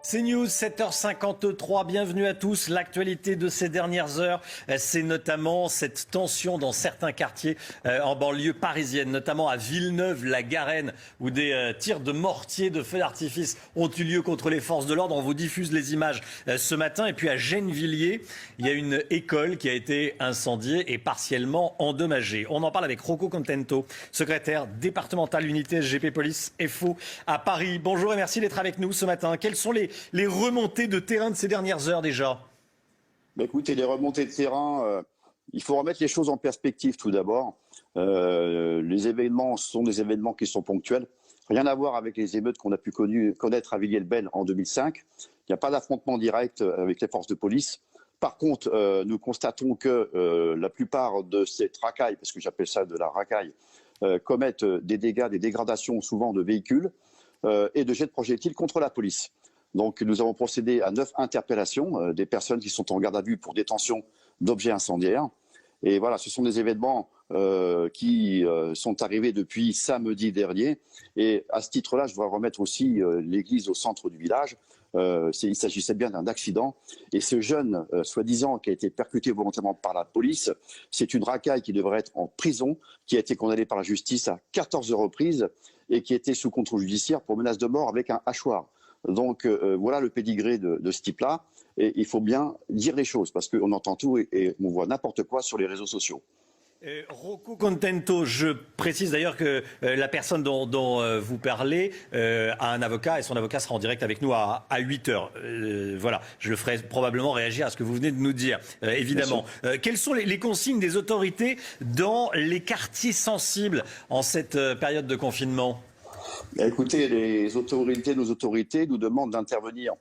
C'est News, 7h53, bienvenue à tous. L'actualité de ces dernières heures, c'est notamment cette tension dans certains quartiers en banlieue parisienne, notamment à Villeneuve-la-Garenne, où des tirs de mortier, de feux d'artifice ont eu lieu contre les forces de l'ordre. On vous diffuse les images ce matin. Et puis à Gennevilliers, il y a une école qui a été incendiée et partiellement endommagée. On en parle avec Rocco Contento, secrétaire départemental unité SGP Police FO à Paris. Bonjour et merci d'être avec nous ce matin. Quelles sont les remontées de terrain de ces dernières heures déjà? Écoutez, les remontées de terrain, il faut remettre les choses en perspective tout d'abord. Les événements sont des événements qui sont ponctuels. Rien à voir avec les émeutes qu'on a pu connaître à Villiers-le-Bel en 2005. Il n'y a pas d'affrontement direct avec les forces de police. Par contre, nous constatons que la plupart de ces racailles, parce que j'appelle ça de la racaille, commettent des dégâts, des dégradations souvent de véhicules et de jets de projectiles contre la police. Donc nous avons procédé à 9 interpellations des personnes qui sont en garde à vue pour détention d'objets incendiaires. Et voilà, ce sont des événements qui sont arrivés depuis samedi dernier. Et à ce titre-là, je voudrais remettre aussi l'église au centre du village. Il s'agissait bien d'un accident. Et ce jeune, soi-disant, qui a été percuté volontairement par la police, c'est une racaille qui devrait être en prison, qui a été condamnée par la justice à 14 reprises et qui était sous contrôle judiciaire pour menace de mort avec un hachoir. Donc voilà le pédigré de ce type-là. Et il faut bien dire les choses parce qu'on entend tout et on voit n'importe quoi sur les réseaux sociaux. Rocco Contento, je précise d'ailleurs que la personne dont vous parlez a un avocat et son avocat sera en direct avec nous à 8h. Voilà, je le ferai probablement réagir à ce que vous venez de nous dire, évidemment. Quelles sont les consignes des autorités dans les quartiers sensibles en cette période de confinement ? Écoutez, nos autorités nous demandent d'intervenir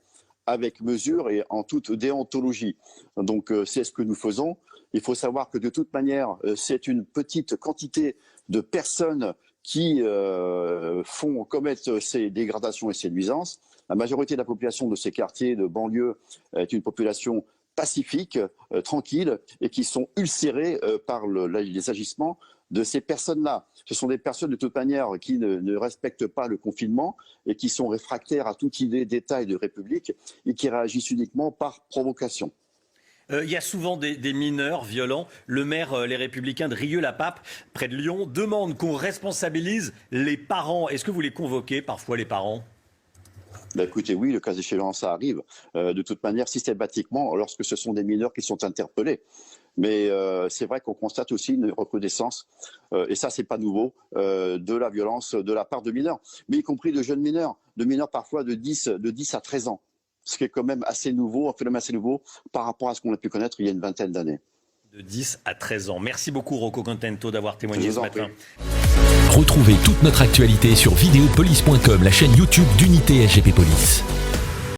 avec mesure et en toute déontologie. Donc c'est ce que nous faisons. Il faut savoir que de toute manière, c'est une petite quantité de personnes qui commettent ces dégradations et ces nuisances. La majorité de la population de ces quartiers de banlieue est une population pacifique, tranquille et qui sont ulcérées par les agissements de ces personnes-là. Ce sont des personnes de toute manière qui ne respectent pas le confinement et qui sont réfractaires à toute idée d'État et de République et qui réagissent uniquement par provocation. Il y a souvent des mineurs violents. Le maire, les Républicains de Rieux-la-Pape, près de Lyon, demande qu'on responsabilise les parents. Est-ce que vous les convoquez parfois, les parents ? Écoutez, oui, le cas échéant, ça arrive. De toute manière, systématiquement, lorsque ce sont des mineurs qui sont interpellés. Mais c'est vrai qu'on constate aussi une recrudescence, et ça, c'est pas nouveau, de la violence de la part de mineurs, mais y compris de jeunes mineurs, de mineurs parfois de 10 à 13 ans. Ce qui est quand même assez nouveau, un phénomène assez nouveau par rapport à ce qu'on a pu connaître il y a une vingtaine d'années. De 10 à 13 ans. Merci beaucoup Rocco Contento d'avoir témoigné ce matin. Retrouvez toute notre actualité sur videopolice.com, la chaîne YouTube d'Unité SGP Police.